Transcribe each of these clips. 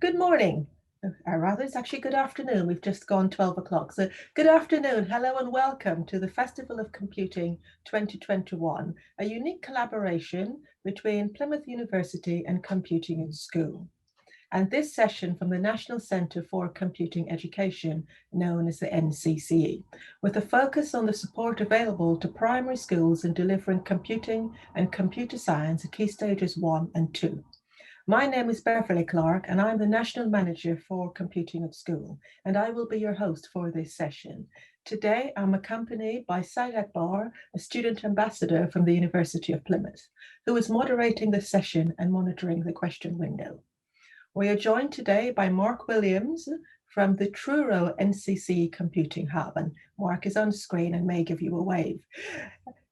Good morning, or rather it's actually good afternoon. We've just gone 12 o'clock. So good afternoon, hello and welcome to the Festival of Computing 2021, a unique collaboration between Plymouth University and Computing in School. And this session from the National Centre for Computing Education, known as the NCCE, with a focus on the support available to primary schools in delivering computing and computer science at Key Stages 1 and 2. My name is Beverly Clark, and I'm the National Manager for Computing at School, and I will be your host for this session. Today, I'm accompanied by Said Akbar, a student ambassador from the University of Plymouth, who is moderating the session and monitoring the question window. We are joined today by Mark Williams from the Truro NCCE Computing Hub, and Mark is on screen and may give you a wave.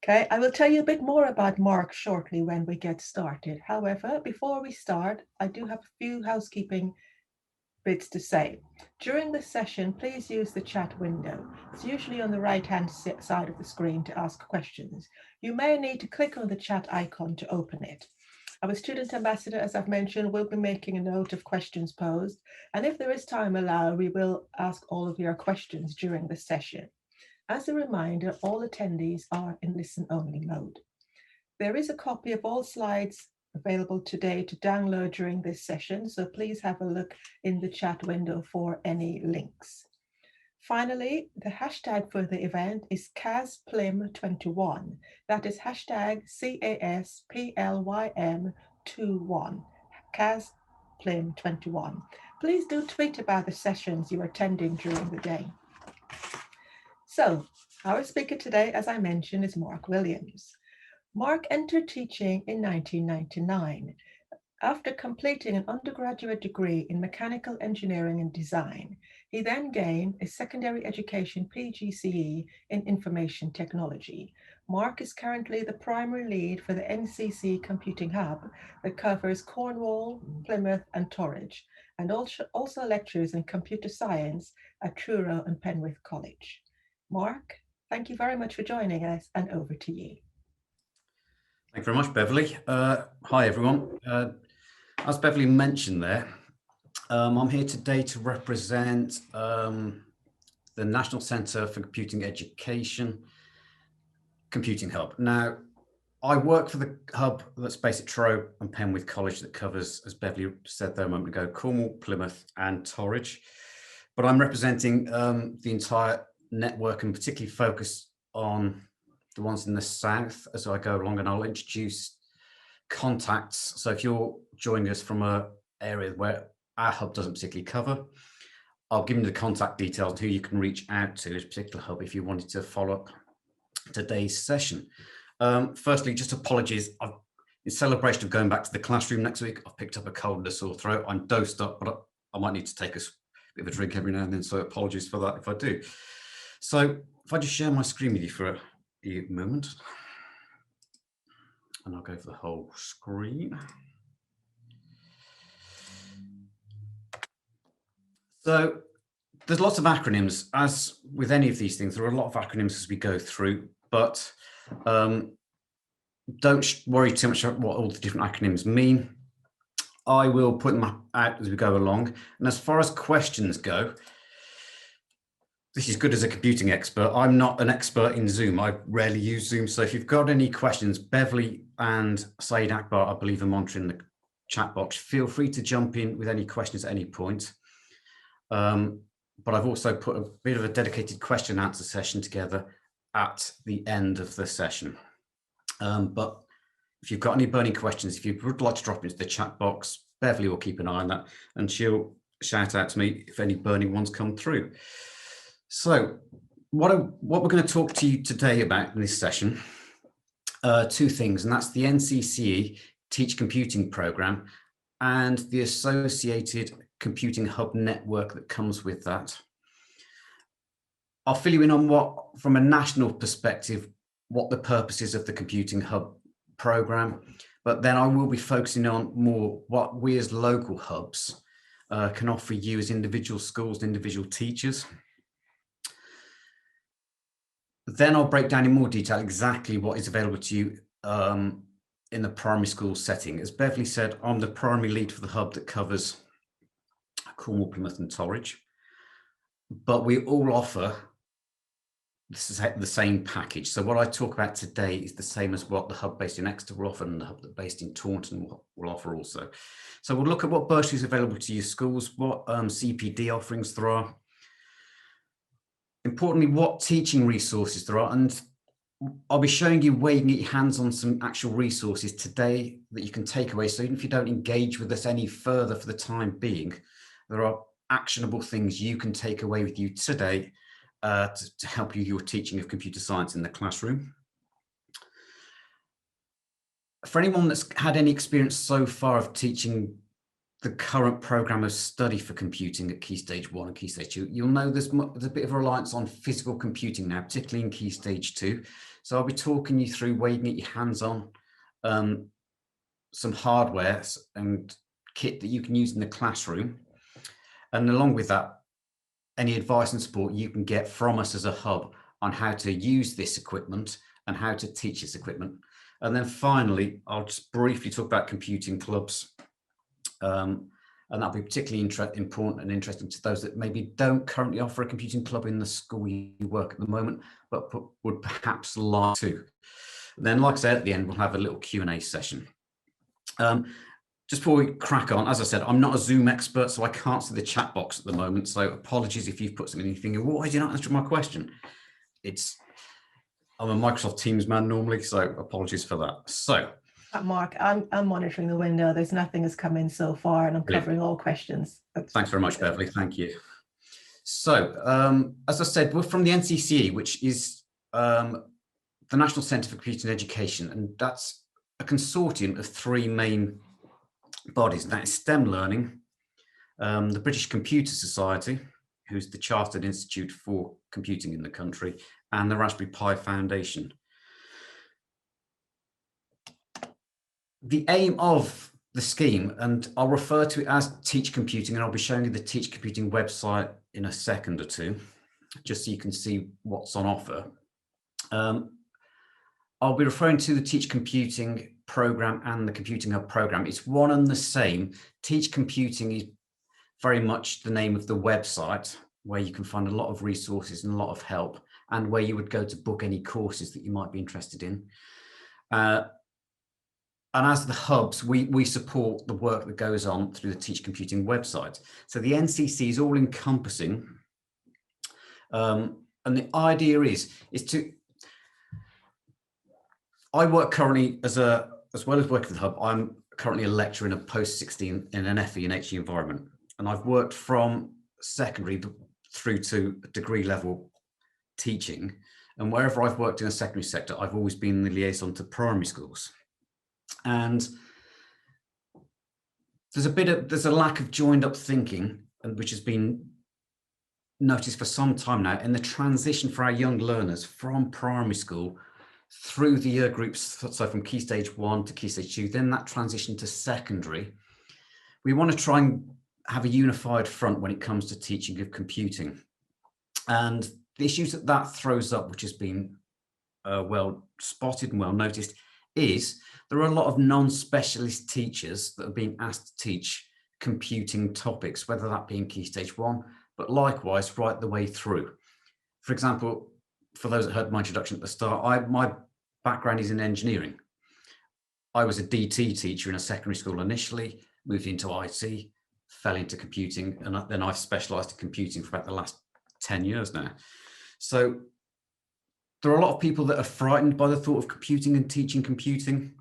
Okay, I will tell you a bit more about Mark shortly when we get started. However, before we start, I do have a few housekeeping bits to say. During this session, please use the chat window. It's usually on the right-hand side of the screen to ask questions. You may need to click on the chat icon to open it. Our student ambassador, as I've mentioned, will be making a note of questions posed. And if there is time allowed, we will ask all of your questions during the session. As a reminder, all attendees are in listen-only mode. There is a copy of all slides available today to download during this session, so please have a look in the chat window for any links. Finally, the hashtag for the event is CASPLYM21. That is hashtag CASPLYM21, CASPLYM21. Please do tweet about the sessions you are attending during the day. So, our speaker today, as I mentioned, is Mark Williams. Mark entered teaching in 1999. After completing an undergraduate degree in mechanical engineering and design, he then gained a secondary education PGCE in information technology. Mark is currently the primary lead for the NCCE Computing Hub that covers Cornwall, Plymouth and Torridge, and also lectures in computer science at Truro and Penrith College. Mark, thank you very much for joining us, and over to you. Thank you very much, Beverly. Hi, everyone. As Beverly mentioned there, I'm here today to represent the National Centre for Computing Education Computing Hub. Now, I work for the hub that's based at Truro and Penrith College that covers, as Beverly said there a moment ago, Cornwall, Plymouth and Torridge. But I'm representing the entire network and particularly focus on the ones in the south as I go along, and I'll introduce contacts. So if you're joining us from an area where our hub doesn't particularly cover, I'll give you the contact details who you can reach out to this particular hub if you wanted to follow up today's session. Firstly, just apologies. In celebration of going back to the classroom next week, I've picked up a cold and a sore throat. I'm dosed up, but I might need to take a bit of a drink every now and then, so apologies for that if I do. So if I just share my screen with you for a moment, and I'll go for the whole screen. So there's lots of acronyms. As with any of these things, there are a lot of acronyms as we go through, but don't worry too much about what all the different acronyms mean. I will put them out as we go along. And as far as questions go, this is good as a computing expert. I'm not an expert in Zoom. I rarely use Zoom. So if you've got any questions, Beverly and Said Akbar, I believe, are monitoring the chat box. Feel free to jump in with any questions at any point. But I've also put a bit of a dedicated question and answer session together at the end of the session. But if you've got any burning questions, if you would like to drop into the chat box, Beverly will keep an eye on that and she'll shout out to me if any burning ones come through. So what we're going to talk to you today about in this session, two things, and that's the NCCE Teach Computing Programme and the associated Computing Hub network that comes with that. I'll fill you in on what, from a national perspective, what the purpose is of the Computing Hub programme, but then I will be focusing on more what we as local hubs can offer you as individual schools and individual teachers. Then I'll break down in more detail exactly what is available to you in the primary school setting. As Beverly said, I'm the primary lead for the hub that covers Cornwall, Plymouth and Torridge. But we all offer the same package. So what I talk about today is the same as what the hub based in Exeter will offer and the hub based in Taunton will offer also. So we'll look at what bursaries are available to your schools, what CPD offerings there are, importantly, what teaching resources there are, and I'll be showing you where you can get your hands on some actual resources today that you can take away. So even if you don't engage with us any further for the time being, there are actionable things you can take away with you today to help you your teaching of computer science in the classroom. For anyone that's had any experience so far of teaching the current program of study for computing at Key Stage 1 and Key Stage 2, you'll know there's a bit of a reliance on physical computing now, particularly in Key Stage 2. So I'll be talking you through where you can get your hands on some hardware and kit that you can use in the classroom. And along with that, any advice and support you can get from us as a hub on how to use this equipment and how to teach this equipment. And then finally, I'll just briefly talk about computing clubs. And that'll be particularly important and interesting to those that maybe don't currently offer a computing club in the school you work at the moment, but would perhaps like to. And then, like I said, at the end, we'll have a little Q&A session. Just before we crack on, as I said, I'm not a Zoom expert, so I can't see the chat box at the moment. So apologies if you've put something in thinking, well, why did you not answer my question? I'm a Microsoft Teams man normally, so apologies for that. So, Mark, I'm monitoring the window. There's nothing has come in so far, and I'm covering all questions. Thanks very much, Beverly. Thank you. So, as I said, we're from the NCCE, which is the National Centre for Computing Education, and that's a consortium of three main bodies. That is STEM Learning, the British Computer Society, who's the Chartered Institute for Computing in the country, and the Raspberry Pi Foundation. The aim of the scheme, and I'll refer to it as Teach Computing, and I'll be showing you the Teach Computing website in a second or two, just so you can see what's on offer. I'll be referring to the Teach Computing program and the Computing Hub program. It's one and the same. Teach Computing is very much the name of the website, where you can find a lot of resources and a lot of help, and where you would go to book any courses that you might be interested in. And as the hubs, we support the work that goes on through the Teach Computing website. So the NCC is all encompassing. And the idea is to, I work currently as well as working with the hub, I'm currently a lecturer in a post-16 in an FE and HE environment. And I've worked from secondary through to degree level teaching. And wherever I've worked in the secondary sector, I've always been the liaison to primary schools. And there's a lack of joined up thinking, and which has been noticed for some time now, in the transition for our young learners from primary school through the year groups, so from Key Stage 1 to Key Stage 2, then that transition to secondary. We want to try and have a unified front when it comes to teaching of computing. And the issues that throws up, which has been well spotted and well noticed, is there are a lot of non-specialist teachers that are being asked to teach computing topics, whether that be in Key Stage 1, but likewise right the way through. For example, for those that heard my introduction at the start, my background is in engineering. I was a DT teacher in a secondary school initially, moved into IT, fell into computing, and then I've specialised in computing for about the last 10 years now. So there are a lot of people that are frightened by the thought of computing and teaching computing.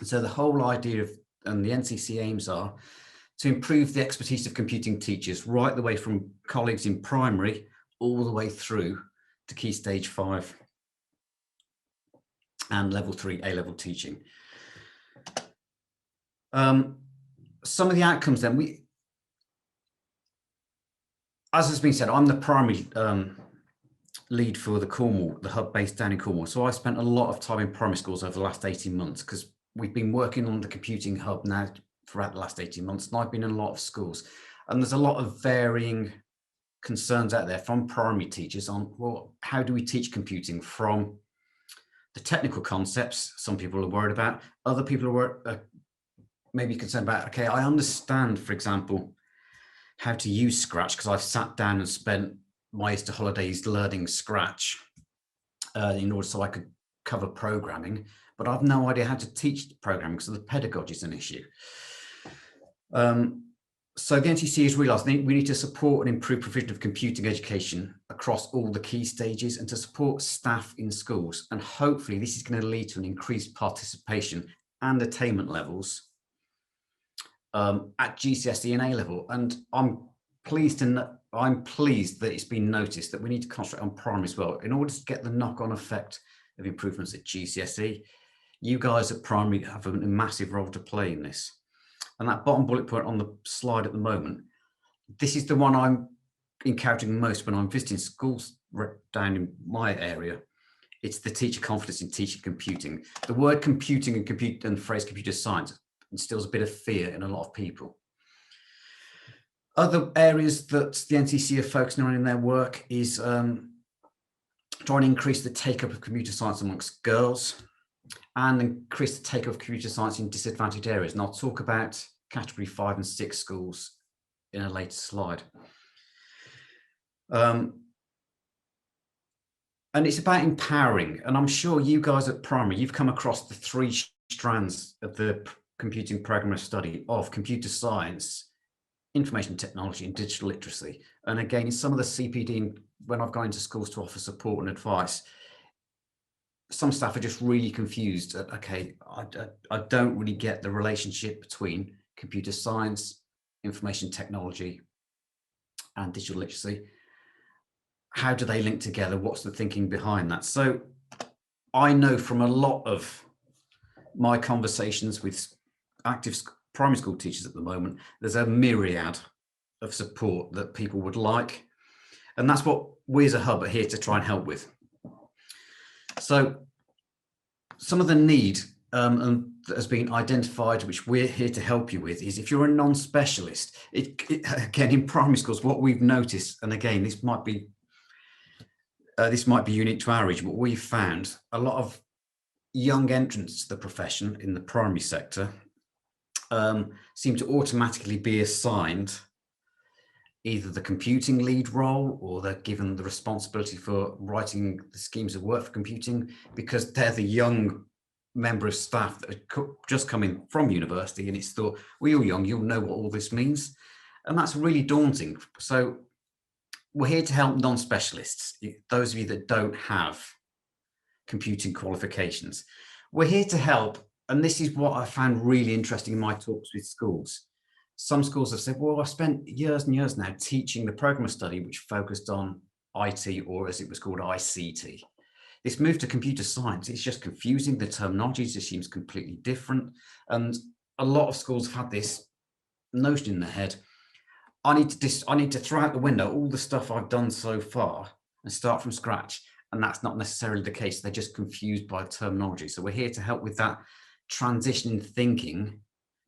So the whole idea of, and the NCC aims are, to improve the expertise of computing teachers right the way from colleagues in primary all the way through to Key Stage 5 and Level 3 A-level teaching. Some of the outcomes then, as has been said, I'm the primary lead for the Cornwall, the hub based down in Cornwall. So I spent a lot of time in primary schools over the last 18 months because we've been working on the computing hub now throughout the last 18 months, and I've been in a lot of schools. And there's a lot of varying concerns out there from primary teachers on, well, how do we teach computing? From the technical concepts, some people are worried about, other people are maybe concerned about, okay, I understand, for example, how to use Scratch, because I've sat down and spent my Easter holidays learning Scratch in order so I could cover programming, but I've no idea how to teach programming because the pedagogy is an issue. So the NCCE has realised we need to support and improve provision of computing education across all the key stages and to support staff in schools. And hopefully this is going to lead to an increased participation and attainment levels at GCSE and A level. And I'm pleased that it's been noticed that we need to concentrate on primary as well in order to get the knock-on effect of improvements at GCSE. You guys at primary have a massive role to play in this. And that bottom bullet point on the slide at the moment, this is the one I'm encountering most when I'm visiting schools down in my area. It's the teacher confidence in teaching computing. The word computing and the phrase computer science instills a bit of fear in a lot of people. Other areas that the NCCE are focusing on in their work is trying to increase the take-up of computer science amongst girls and increase the take-up of computer science in disadvantaged areas. And I'll talk about category 5 and 6 schools in a later slide. And it's about empowering. And I'm sure you guys at primary, you've come across the 3 strands of the computing program of study of computer science, information technology and digital literacy. And again, in some of the CPD, when I've gone into schools to offer support and advice, some staff are just really confused. Okay, I don't really get the relationship between computer science, information technology and digital literacy. How do they link together? What's the thinking behind that? So I know from a lot of my conversations with active primary school teachers at the moment, there's a myriad of support that people would like. And that's what we as a hub are here to try and help with. So some of the need that has been identified, which we're here to help you with, is if you're a non-specialist, again, in primary schools, what we've noticed, and again, this might be unique to our region, but we've found a lot of young entrants to the profession in the primary sector seem to automatically be assigned either the computing lead role or they're given the responsibility for writing the schemes of work for computing because they're the young member of staff that are just coming from university, and it's thought, well, you're young, you'll know what all this means. And that's really daunting. So we're here to help non-specialists, those of you that don't have computing qualifications. We're here to help, and this is what I found really interesting in my talks with schools. Some schools have said, well, I've spent years and years now teaching the program of study, which focused on IT, or as it was called, ICT. This move to computer science, it's just confusing. The terminology just seems completely different. And a lot of schools have had this notion in their head, I need to throw out the window all the stuff I've done so far and start from scratch. And that's not necessarily the case. They're just confused by terminology. So we're here to help with that transition in thinking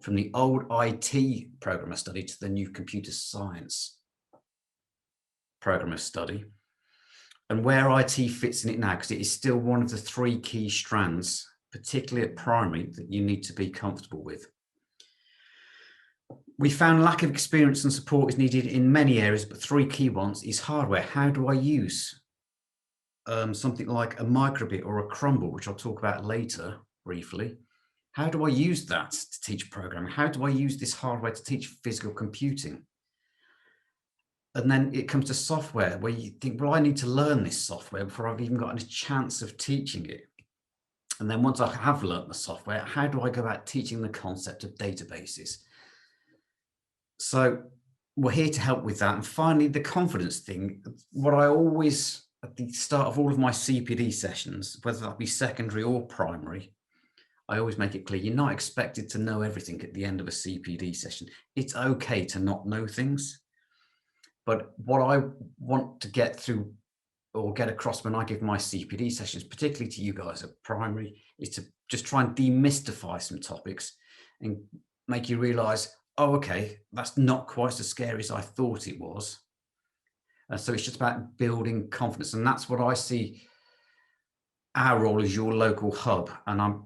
from the old IT program of study to the new computer science program of study. And where IT fits in it now, because it is still one of the 3 key strands, particularly at primary, that you need to be comfortable with. We found lack of experience and support is needed in many areas, but 3 key ones is hardware. How do I use something like a microbit or a crumble, which I'll talk about later briefly? How do I use that to teach programming? How do I use this hardware to teach physical computing? And then it comes to software, where you think, well, I need to learn this software before I've even gotten a chance of teaching it. And then once I have learned the software, how do I go about teaching the concept of databases? So we're here to help with that. And finally, the confidence thing, what I always, at the start of all of my CPD sessions, whether that be secondary or primary, I always make it clear, you're not expected to know everything at the end of a CPD session. It's okay to not know things. But what I want to get through or get across when I give my CPD sessions, particularly to you guys at primary, is to just try and demystify some topics and make you realize, oh, okay, that's not quite as scary as I thought it was. So it's just about building confidence. And that's what I see our role as your local hub. And I'm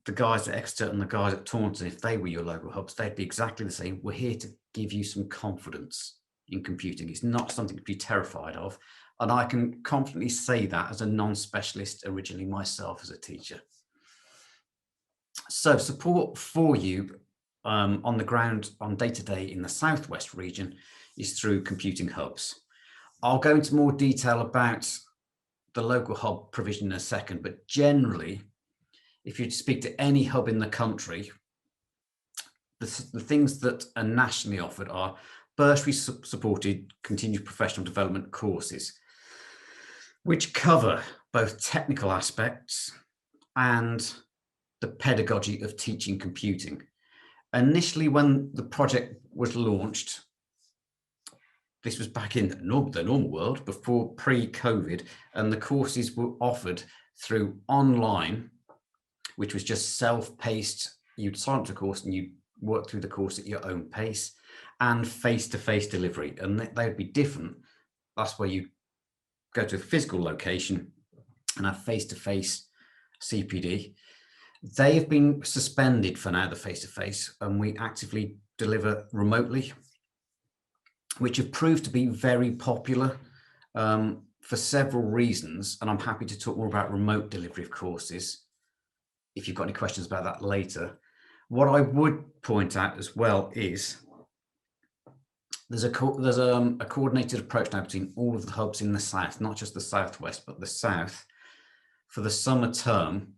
the guys at Exeter and the guys at Taunton, if they were your local hubs, they'd be exactly the same. We're here to give you some confidence in computing. It's not something to be terrified of. And I can confidently say that as a non-specialist originally myself as a teacher. So support for you on the ground on day-to-day in the Southwest region is through computing hubs. I'll go into more detail about the local hub provision in a second, but generally, if you speak to any hub in the country, the things that are nationally offered are bursary supported continued professional development courses, which cover both technical aspects and the pedagogy of teaching computing. Initially, when the project was launched, this was back in the normal world before pre-COVID, and the courses were offered through online, which was just self-paced. You'd sign up to a course and you work through the course at your own pace, and face-to-face delivery, and they would be different. That's where you go to a physical location and have face-to-face CPD. They have been suspended for now, the face-to-face, and we actively deliver remotely, which have proved to be very popular for several reasons. And I'm happy to talk more about remote delivery of courses if you've got any questions about that later. What I would point out as well is there's a coordinated approach now between all of the hubs in the South, not just the Southwest, but the South, for the summer term,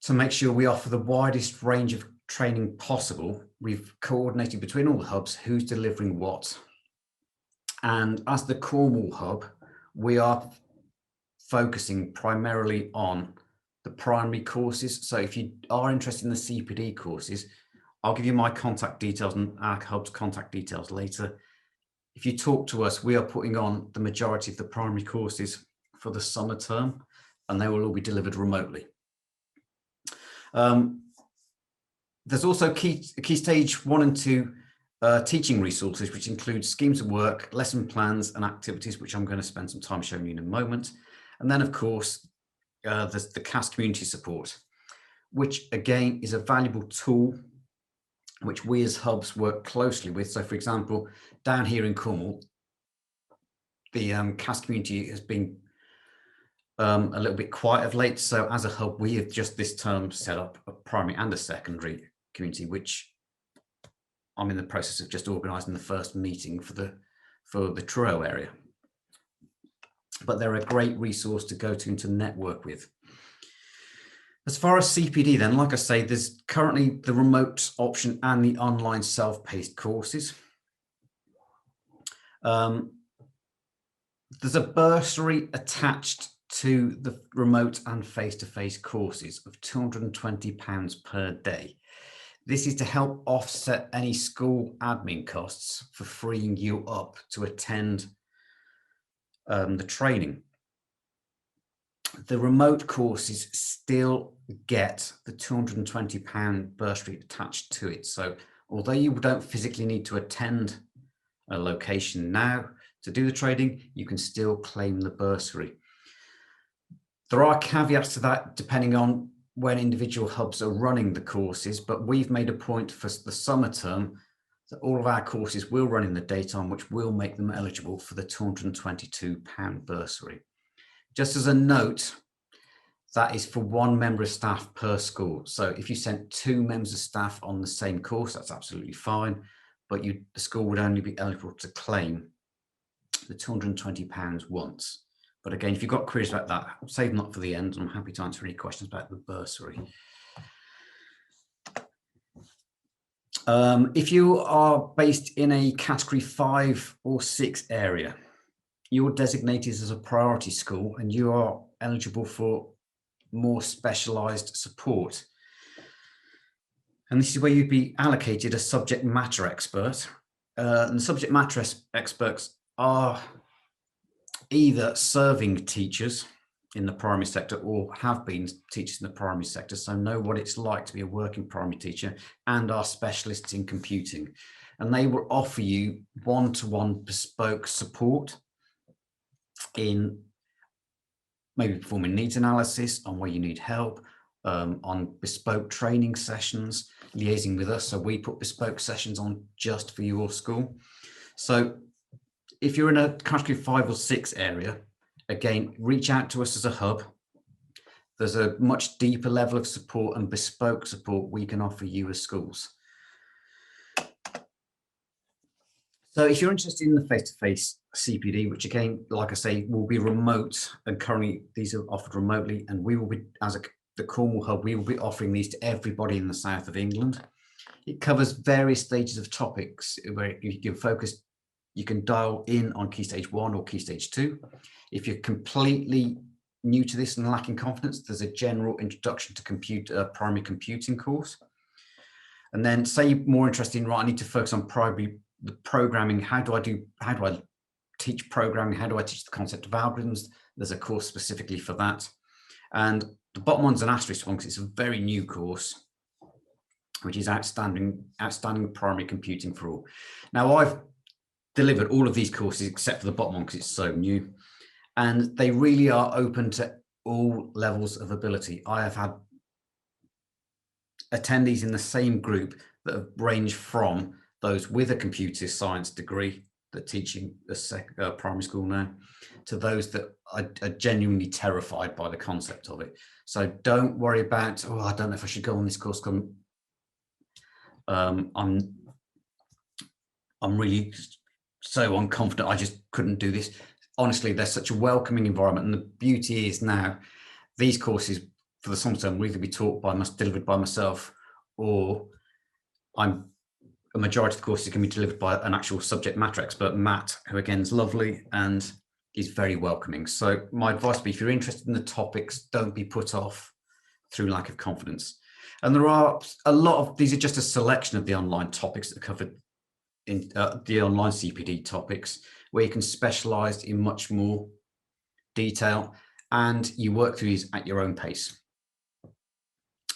to make sure we offer the widest range of training possible. We've coordinated between all the hubs who's delivering what. And as the Cornwall hub, we are focusing primarily on the primary courses. So if you are interested in the CPD courses, I'll give you my contact details and our hub's contact details later. If you talk to us, we are putting on the majority of the primary courses for the summer term, and they will all be delivered remotely. There's also key stage 1 and 2 teaching resources, which include schemes of work, lesson plans and activities, which I'm going to spend some time showing you in a moment. And then, of course, there's the CAS community support, which again is a valuable tool which we as hubs work closely with. So, for example, down here in Cornwall, the CAS community has been a little bit quiet of late. So as a hub, we have just this term set up a primary and a secondary community, which I'm in the process of just organising the first meeting for the Truro area. But they're a great resource to go to and to network with. As far as CPD then, like I say, there's currently the remote option and the online self-paced courses. There's a bursary attached to the remote and face-to-face courses of £220 per day. This is to help offset any school admin costs for freeing you up to attend the training. The remote courses still get the £220 bursary attached to it. So although you don't physically need to attend a location now to do the training, you can still claim the bursary. There are caveats to that depending on when individual hubs are running the courses, but we've made a point for the summer term that all of our courses will run in the daytime, which will make them eligible for the £222 bursary. Just as a note, that is for one member of staff per school. So if you sent 2 members of staff on the same course, that's absolutely fine, but the school would only be eligible to claim the £220 once. But again, if you've got queries about that, save them up for the end. I'm happy to answer any questions about the bursary. If you are based in a category 5 or 6 area, you're designated as a priority school and you are eligible for more specialised support. And this is where you'd be allocated a subject matter expert. And subject matter experts are either serving teachers in the primary sector or have been teachers in the primary sector, so know what it's like to be a working primary teacher and are specialists in computing. And they will offer you one-to-one bespoke support in maybe performing needs analysis on where you need help, on bespoke training sessions, liaising with us. So we put bespoke sessions on just for your school. So if you're in a category 5 or 6 area, again, reach out to us as a hub. There's a much deeper level of support and bespoke support we can offer you as schools. So if you're interested in the face-to-face CPD, which again, like I say, will be remote, and currently these are offered remotely, and we will be, the Cornwall hub, we will be offering these to everybody in the south of England. It covers various stages of topics where you can focus, you can dial in on Key Stage 1 or Key Stage 2. If you're completely new to this and lacking confidence, there's a general introduction to primary computing course. And then say you're more interested in, right, I need to focus on the programming. How do I teach programming? How do I teach the concept of algorithms? There's a course specifically for that. And the bottom one's an asterisk one because it's a very new course, which is outstanding primary computing for all. Now, I've delivered all of these courses except for the bottom one because it's so new, and they really are open to all levels of ability. I have had attendees in the same group that have ranged from those with a computer science degree that teaching a primary school now, to those that are genuinely terrified by the concept of it. So don't worry about, oh, I don't know if I should go on this course. I'm really so unconfident, I just couldn't do this. Honestly, there's such a welcoming environment, and the beauty is now these courses for the summer term will either be delivered by myself, or a majority of the courses can be delivered by an actual subject matter expert, Matt, who again is lovely and is very welcoming. So my advice would be, if you're interested in the topics, don't be put off through lack of confidence. And there are a lot of, these are just a selection of the online topics that are covered in the online CPD topics, where you can specialize in much more detail and you work through these at your own pace.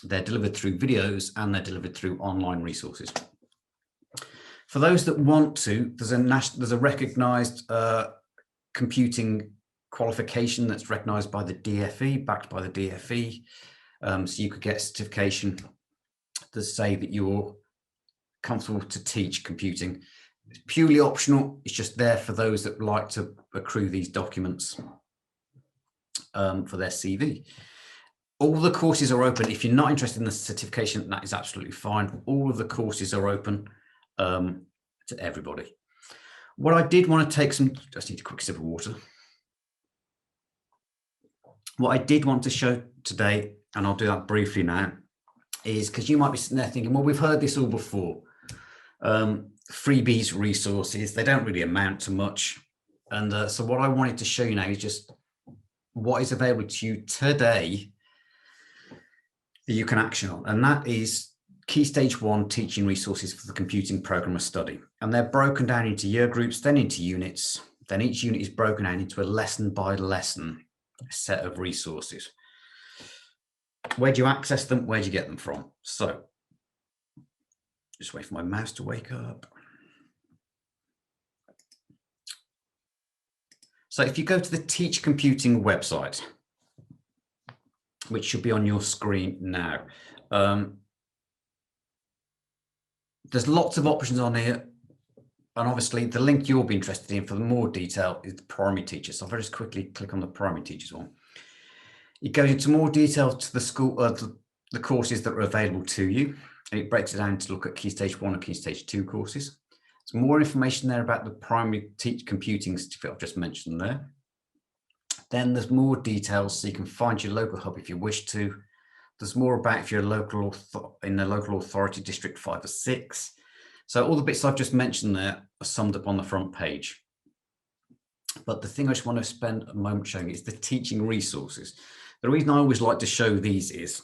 They're delivered through videos and they're delivered through online resources. For those that want to, there's a recognized computing qualification that's recognized by the DFE, backed by the DFE. So you could get a certification to say that you're comfortable to teach computing. It's purely optional. It's just there for those that like to accrue these documents for their CV. All the courses are open. If you're not interested in the certification, that is absolutely fine. All of the courses are open to everybody. What I did want to take just need a quick sip of water. What I did want to show today, and I'll do that briefly now, is because you might be sitting there thinking, well, we've heard this all before. Freebies, resources, they don't really amount to much. And so what I wanted to show you now is just what is available to you today that you can action on. And that is Key Stage 1 teaching resources for the computing programmer study. And they're broken down into year groups, then into units. Then each unit is broken down into a lesson by lesson set of resources. Where do you access them? Where do you get them from? So just wait for my mouse to wake up. So if you go to the Teach Computing website, which should be on your screen now, there's lots of options on here. And obviously the link you'll be interested in for more detail is the primary teachers. So I'll just quickly click on the primary teachers one. It goes into more detail to the school, the courses that are available to you. And it breaks it down to look at Key Stage 1 and Key Stage 2 courses. There's more information there about the primary computing certificate I've just mentioned there. Then there's more details so you can find your local hub if you wish to. There's more about if you're in a local authority district 5 or 6. So all the bits I've just mentioned there are summed up on the front page. But the thing I just want to spend a moment showing is the teaching resources. The reason I always like to show these is,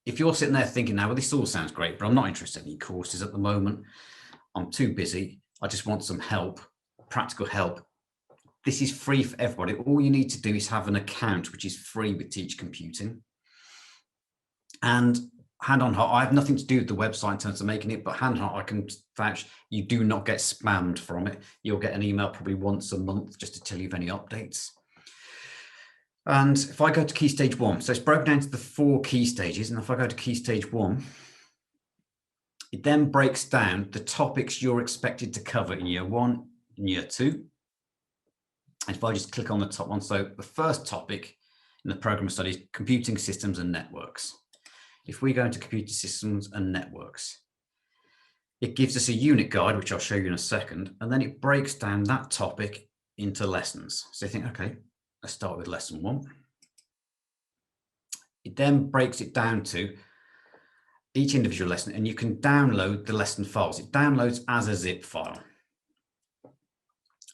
if you're sitting there thinking, now, well, this all sounds great, but I'm not interested in any courses at the moment. I'm too busy. I just want some help, practical help. This is free for everybody. All you need to do is have an account, which is free with Teach Computing. And hand on heart, I have nothing to do with the website in terms of making it, but hand on heart, I can vouch you do not get spammed from it. You'll get an email probably once a month just to tell you of any updates. And if I go to key stage 1, so it's broken down into the 4 key stages. And if I go to key stage 1, it then breaks down the topics you're expected to cover in year 1 and year 2. And if I just click on the top one, so the first topic in the program of studies, computing systems and networks. If we go into computer systems and networks, it gives us a unit guide, which I'll show you in a second, and then it breaks down that topic into lessons. So you think, okay, let's start with lesson 1. It then breaks it down to each individual lesson, and you can download the lesson files. It downloads as a zip file.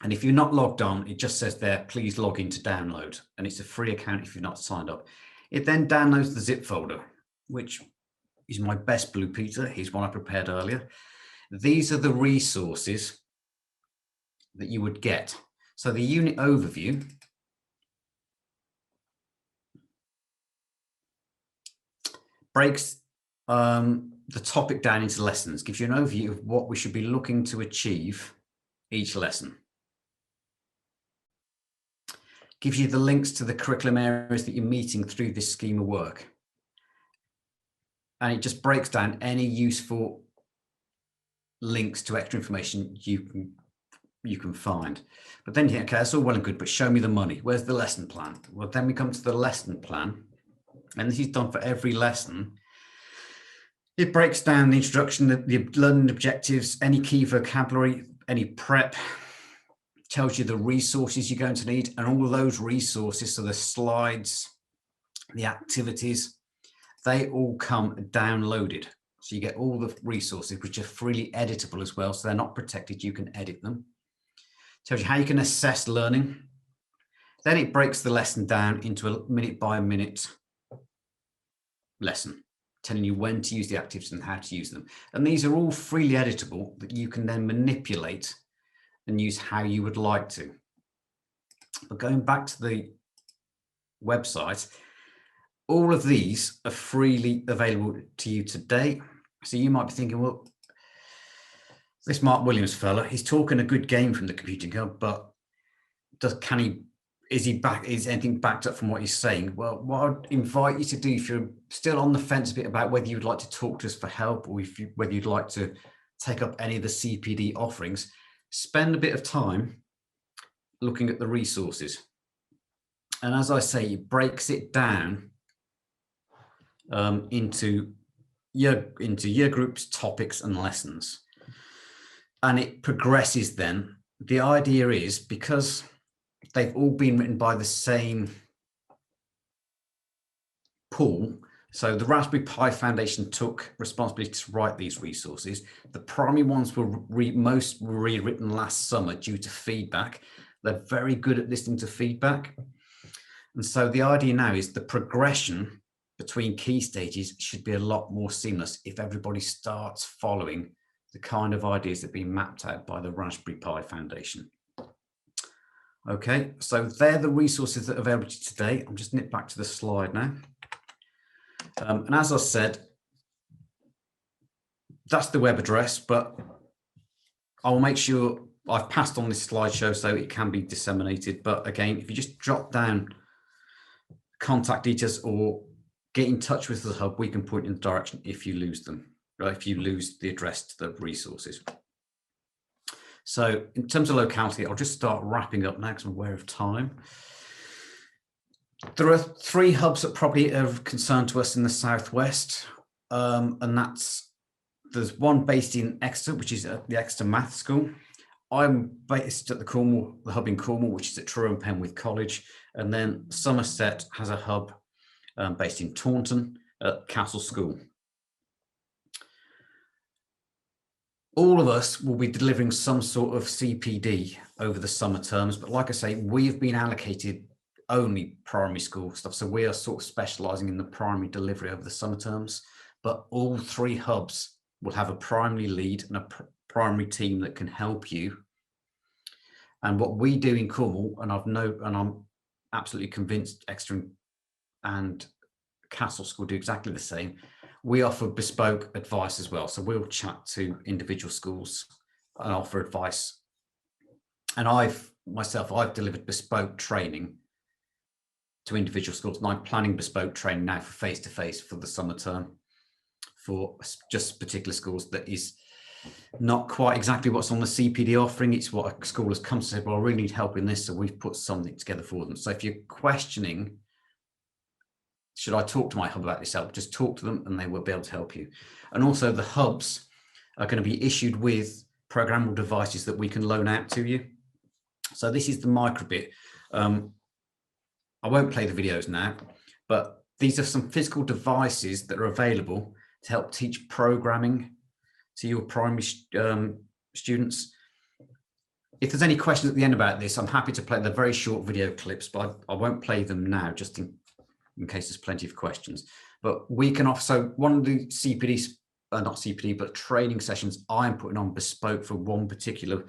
And if you're not logged on, it just says there, please log in to download. And it's a free account if you're not signed up. It then downloads the zip folder, which is my best Blue Peter. Here's one I prepared earlier. These are the resources that you would get. So the unit overview breaks the topic down into lessons, gives you an overview of what we should be looking to achieve each lesson. Gives you the links to the curriculum areas that you're meeting through this scheme of work. And it just breaks down any useful links to extra information you can find. But then you think, okay, that's all well and good, but show me the money. Where's the lesson plan? Well, then we come to the lesson plan, and this is done for every lesson. It breaks down the introduction, the learning objectives, any key vocabulary, any prep, tells you the resources you're going to need, and all those resources, so the slides, the activities, they all come downloaded. So you get all the resources, which are freely editable as well. So they're not protected, you can edit them. Tells you how you can assess learning. Then it breaks the lesson down into a minute by minute lesson, telling you when to use the activities and how to use them. And these are all freely editable that you can then manipulate and use how you would like to. But going back to the website, all of these are freely available to you today. So you might be thinking, well, this Mark Williams fella, he's talking a good game from the Computing Hub, but is anything backed up from what he's saying? Well, what I'd invite you to do, if you're still on the fence a bit about whether you'd like to talk to us for help, or whether you'd like to take up any of the CPD offerings, spend a bit of time looking at the resources. And as I say, it breaks it down into year groups, topics, and lessons. And it progresses then. The idea is, because they've all been written by the same pool, so the Raspberry Pi Foundation took responsibility to write these resources. The primary ones were most rewritten last summer due to feedback. They're very good at listening to feedback. And so the idea now is the progression between key stages should be a lot more seamless if everybody starts following the kind of ideas that have been mapped out by the Raspberry Pi Foundation. Okay, so they're the resources that are available to you today. I'm just nip back to the slide now. And as I said, that's the web address, but I will make sure I've passed on this slideshow so it can be disseminated. But again, if you just drop down contact details or get in touch with the hub, we can point in the direction if you lose them, right? If you lose the address to the resources. So in terms of locality, I'll just start wrapping up now because I'm aware of time. There are 3 hubs that probably are of concern to us in the Southwest, and there's one based in Exeter, which is at the Exeter Math School. I'm based at the hub in Cornwall, which is at Truro and Penwith College, and then Somerset has a hub based in Taunton at Castle School. All of us will be delivering some sort of CPD over the summer terms, but like I say, we have been allocated only primary school stuff. So we are sort of specializing in the primary delivery over the summer terms, but all 3 hubs will have a primary lead and a primary team that can help you. And what we do in Cornwall, and I'm absolutely convinced Exeter and Castle School do exactly the same. We offer bespoke advice as well. So we'll chat to individual schools and offer advice. And I've delivered bespoke training to individual schools, and I'm planning bespoke training now for face-to-face for the summer term for just particular schools that is not quite exactly what's on the CPD offering. It's what a school has come to say, well, I really need help in this, so we've put something together for them. So if you're questioning, should I talk to my hub about this help, just talk to them and they will be able to help you. And also the hubs are going to be issued with programmable devices that we can loan out to you. So this is the microbit. I won't play the videos now, but these are some physical devices that are available to help teach programming to your primary students. If there's any questions at the end about this, I'm happy to play the very short video clips, but I won't play them now, just in case there's plenty of questions. But we can offer, so one of the CPD, not CPD, but training sessions I'm putting on bespoke for one particular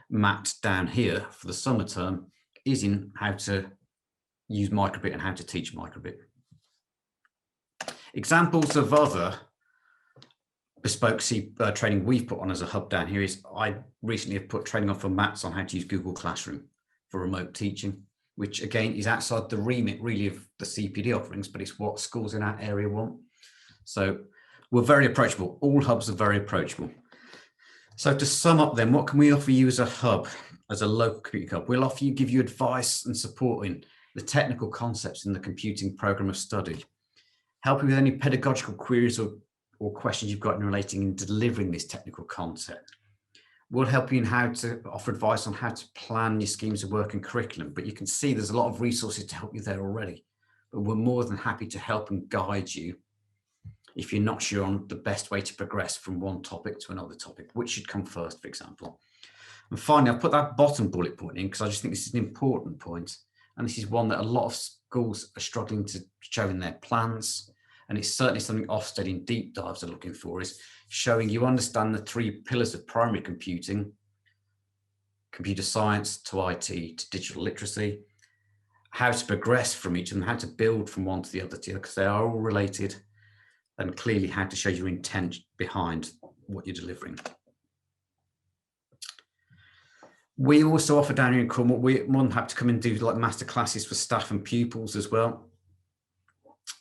mat down here for the summer term is in how to use microbit and how to teach microbit. Examples of other bespoke training we've put on as a hub down here is I recently have put training on for mats on how to use Google Classroom for remote teaching, which again is outside the remit really of the CPD offerings, but it's what schools in our area want. So we're very approachable. All hubs are very approachable. So to sum up then, what can we offer you as a hub, as a local computing hub? We'll offer you, give you advice and support in the technical concepts in the computing program of study, help you with any pedagogical queries or questions you've got in relating in delivering this technical concept. We'll help you in how to offer advice on how to plan your schemes of work and curriculum, but you can see there's a lot of resources to help you there already. But we're more than happy to help and guide you if you're not sure on the best way to progress from one topic to another topic, which should come first, for example. And finally, I've put that bottom bullet point in because I just think this is an important point. And this is one that a lot of schools are struggling to show in their plans. And it's certainly something Ofsted in deep dives are looking for, is showing you understand the three pillars of primary computing, computer science to IT to digital literacy, how to progress from each of them, how to build from one to the other, because they are all related, and clearly how to show your intent behind what you're delivering. We also offer down here in Cornwall, we're more than happy to come and do like master classes for staff and pupils as well.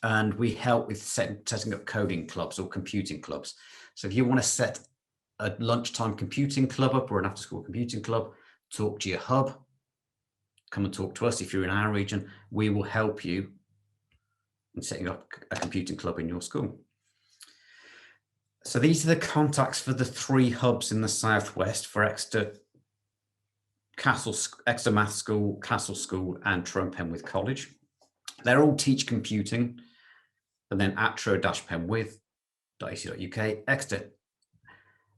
And we help with setting up coding clubs or computing clubs. So if you want to set a lunchtime computing club up or an after school computing club, talk to your hub, come and talk to us. If you're in our region, we will help you in setting up a computing club in your school. So these are the contacts for the three hubs in the Southwest for Exeter Math School, Castle School, and Tyrone Penwith College. They're all teach computing, and then atro-penwith.ac.uk, Exeter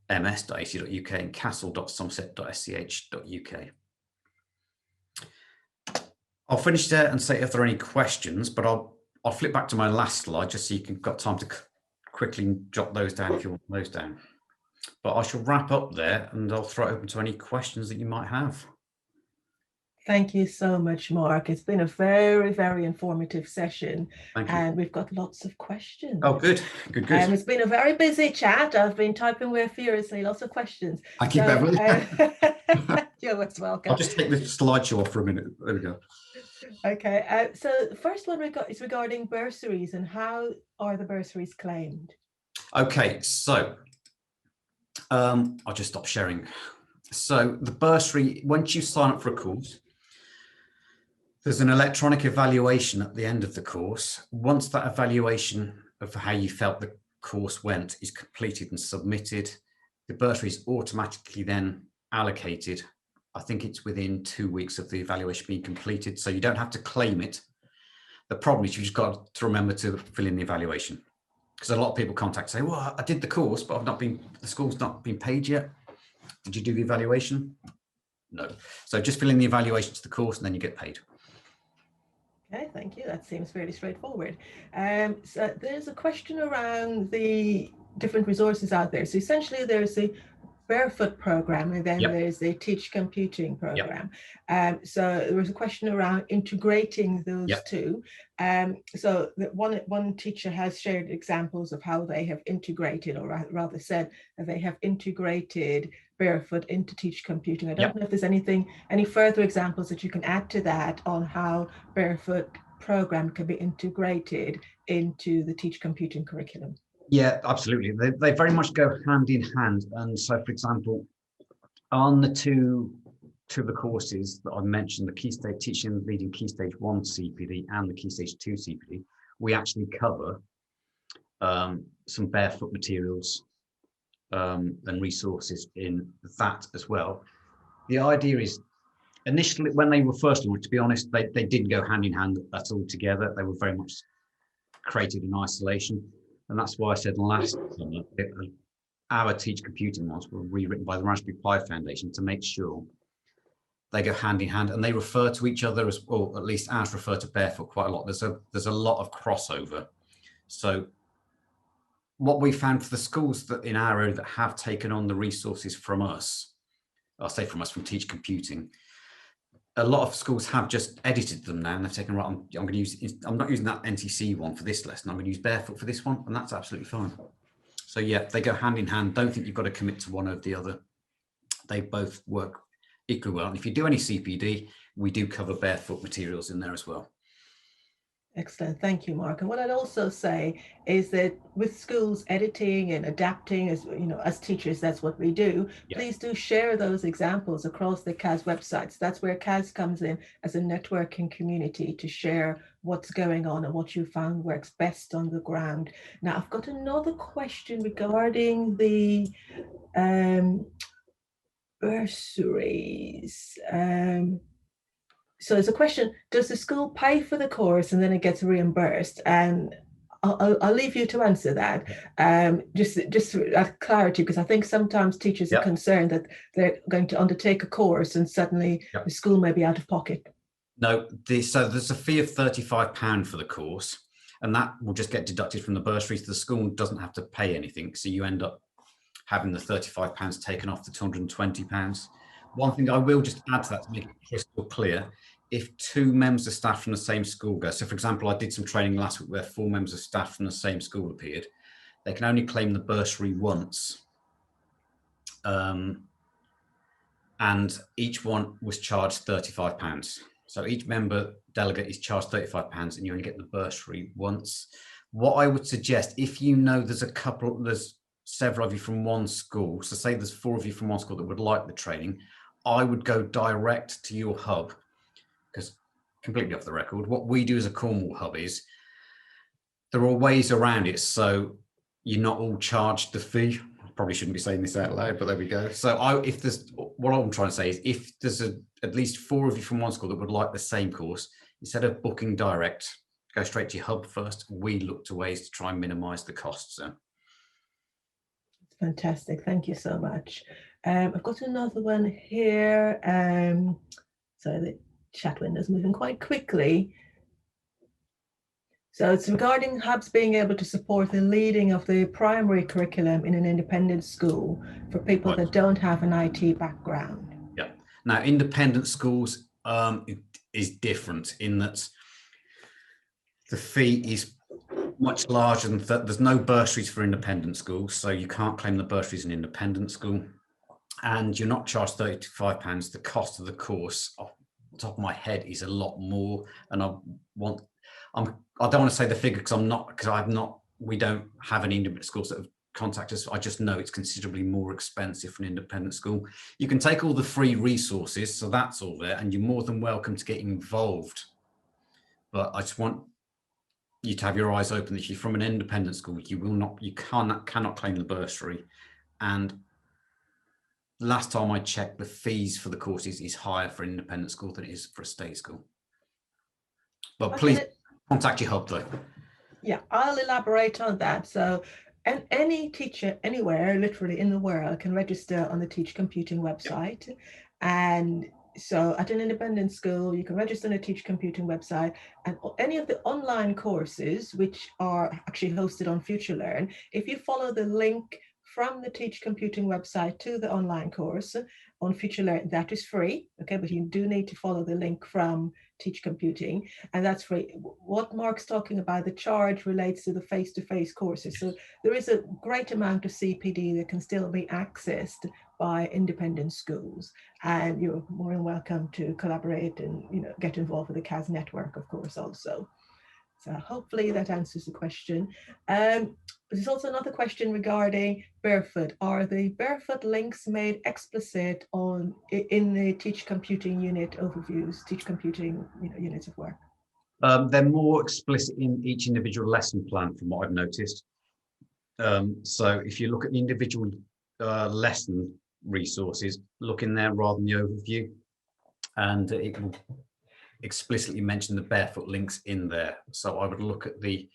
ms.ac.uk, and castle.somerset.sch.uk. I'll finish there and say if there are any questions, but I'll flip back to my last slide just so you can got time to quickly jot those down if you want those down. But I shall wrap up there and I'll throw it open to any questions that you might have. Thank you so much, Mark. It's been a very, very informative session. Thank you. And we've got lots of questions. Oh, good. It's been a very busy chat. I've been typing away furiously, lots of questions. I keep everything. You're most welcome. I'll just take the slideshow off for a minute. There we go. Okay, so the first one we got is regarding bursaries and how are the bursaries claimed? Okay, so I'll just stop sharing. So the bursary, once you sign up for a course, there's an electronic evaluation at the end of the course. Once that evaluation of how you felt the course went is completed and submitted, the bursary is automatically then allocated. I think it's within 2 weeks of the evaluation being completed, so you don't have to claim it. The problem is you've just got to remember to fill in the evaluation, because a lot of people contact say, well, I did the course, but the school's not been paid yet. Did you do the evaluation? No. So just fill in the evaluation to the course and then you get paid. Okay, thank you. That seems fairly straightforward. So there's a question around the different resources out there. So essentially there's the Barefoot program and then there's the Teach Computing program. So there was a question around integrating those two. So that one teacher has shared examples of how they have integrated, or rather said that they have integrated Barefoot into Teach Computing. I don't know if there's any further examples that you can add to that on how Barefoot program can be integrated into the Teach Computing curriculum? Yeah, absolutely. They very much go hand in hand. And so, for example, on the two of the courses that I mentioned, the Key Stage Teaching and Leading Key Stage 1 CPD and the Key Stage 2 CPD, we actually cover some Barefoot materials and resources in that as well. The idea is, initially, when they were first launched, to be honest, they didn't go hand in hand at all together. They were very much created in isolation. And that's why I said last summer, our Teach Computing ones were rewritten by the Raspberry Pi Foundation to make sure they go hand in hand and they refer to each other as well. At least ours refer to Barefoot quite a lot. There's a lot of crossover. So what we found for the schools that in our area that have taken on the resources from us, I'll say from us, from Teach Computing, a lot of schools have just edited them now and they've taken, right, I'm going to use, I'm not using that NCCE one for this lesson, I'm going to use Barefoot for this one, and that's absolutely fine. So yeah, they go hand in hand. Don't think you've got to commit to one over the other. They both work equally well. And if you do any CPD, we do cover Barefoot materials in there as well. Excellent, thank you, Mark. And what I'd also say is that with schools editing and adapting, as you know, as teachers, that's what we do. Yeah. Please do share those examples across the CAS websites. That's where CAS comes in as a networking community to share what's going on and what you found works best on the ground. Now, I've got another question regarding the bursaries. So it's a question, does the school pay for the course and then it gets reimbursed? And I'll leave you to answer that. Just for clarity, because I think sometimes teachers are concerned that they're going to undertake a course and suddenly the school may be out of pocket. No, so there's a fee of £35 for the course, and that will just get deducted from the bursaries. The school doesn't have to pay anything. So you end up having the £35 taken off the £220. One thing I will just add to that to make it crystal clear, if 2 members of staff from the same school go, so for example, I did some training last week where 4 members of staff from the same school appeared, they can only claim the bursary once. And each one was charged £35. So each member delegate is charged £35 and you only get the bursary once. What I would suggest, if you know there's several of you from one school, so say there's 4 of you from one school that would like the training, I would go direct to your hub, because completely off the record, what we do as a Cornwall hub is there are ways around it, so you're not all charged the fee. I probably shouldn't be saying this out loud, but there we go. So what I'm trying to say is, if there's at least 4 of you from one school that would like the same course, instead of booking direct, go straight to your hub first. We look to ways to try and minimize the costs. So. Fantastic, thank you so much. I've got another one here. So the chat window's moving quite quickly. So it's regarding hubs being able to support the leading of the primary curriculum in an independent school for people that don't have an IT background. Yeah. Now, independent schools is different in that the fee is much larger than there's no bursaries for independent schools, so you can't claim the bursaries in independent school, and you're not charged £35. The cost of the course, off the top of my head, is a lot more. And I don't want to say the figure we don't have any independent schools that have contacted us. I just know it's considerably more expensive for an independent school. You can take all the free resources, so that's all there, and you're more than welcome to get involved. But I just want you to have your eyes open that if you're from an independent school, you cannot claim the bursary. And last time I checked, the fees for the courses is higher for an independent school than it is for a state school. But please contact your hub though. Yeah, I'll elaborate on that. So, and any teacher anywhere, literally in the world, can register on the Teach Computing website. Yep. And so at an independent school, you can register on a Teach Computing website, and any of the online courses, which are actually hosted on FutureLearn, if you follow the link from the Teach Computing website to the online course, on Future Learning. That is free, okay, but you do need to follow the link from Teach Computing, and that's free. What Mark's talking about, the charge relates to the face-to-face courses. So there is a great amount of CPD that can still be accessed by independent schools, and you're more than welcome to collaborate and get involved with the CAS network, of course, also. So hopefully that answers the question. There's also another question regarding Barefoot. Are the Barefoot links made explicit in the Teach Computing unit overviews, Teach Computing units of work? They're more explicit in each individual lesson plan, from what I've noticed. So if you look at the individual lesson resources, look in there rather than the overview, and it will explicitly mention the Barefoot links in there. So I would look at the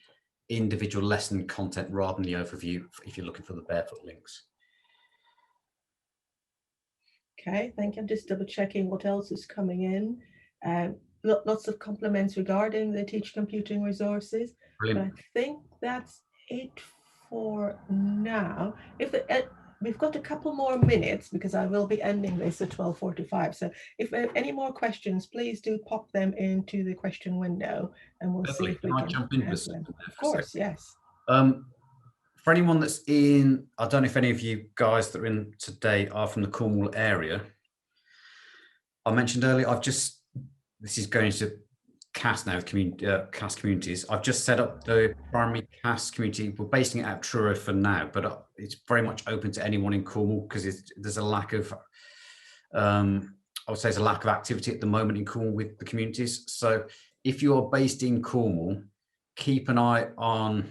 individual lesson content rather than the overview if you're looking for the Barefoot links. Okay, thank you. I'm just double checking what else is coming in. Lots of compliments regarding the Teach Computing resources. Brilliant. But I think that's it for now. We've got a couple more minutes because I will be ending this at 12:45. So if any more questions, please do pop them into the question window, and we'll see if we can jump in answer them. there Of course, yes. For anyone that's in, I don't know if any of you guys that are in today are from the Cornwall area. I mentioned earlier, this is going to CAS now, CAS communities. I've just set up the primary CAS community. We're basing it out of Truro for now, but it's very much open to anyone in Cornwall because there's a lack of, I would say there's a lack of activity at the moment in Cornwall with the communities. So if you are based in Cornwall, keep an eye on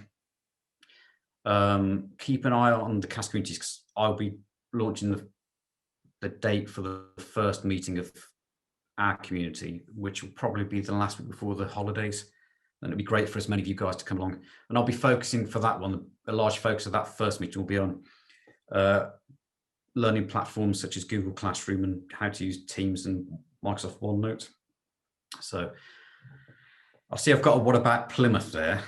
the CAS communities, because I'll be launching the date for the first meeting of our community, which will probably be the last week before the holidays. And it'd be great for as many of you guys to come along. And I'll be focusing for that one. A large focus of that first meeting will be on learning platforms such as Google Classroom and how to use Teams and Microsoft OneNote. So I'll see I've got a what about Plymouth there.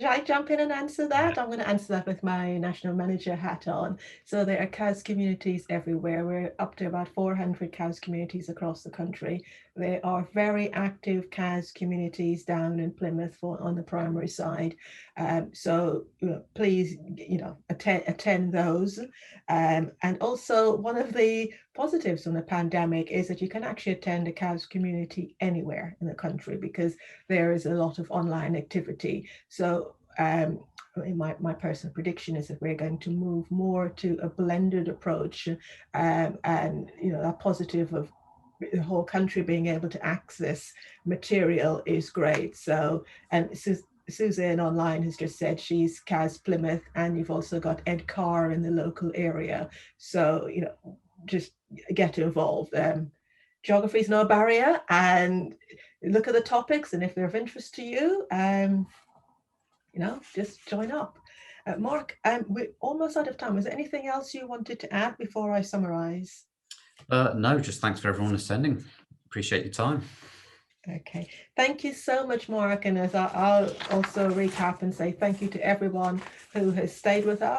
Should I jump in and answer that? I'm going to answer that with my national manager hat on. So there are CAS communities everywhere. We're up to about 400 CAS communities across the country. There are very active CAS communities down in Plymouth on the primary side. So please, attend those. And also one of the positives from the pandemic is that you can actually attend a CAS community anywhere in the country because there is a lot of online activity. So my personal prediction is that we're going to move more to a blended approach, and that positive of the whole country being able to access material is great. So, and Suzanne online has just said she's CAS Plymouth, and you've also got Ed Carr in the local area. So, just get involved. Geography is no barrier, and look at the topics, and if they're of interest to you, just join up. Mark, we're almost out of time. Is there anything else you wanted to add before I summarize? No, just thanks for everyone attending. Appreciate your time. Okay, thank you so much, Mark. And as I'll also recap and say thank you to everyone who has stayed with us.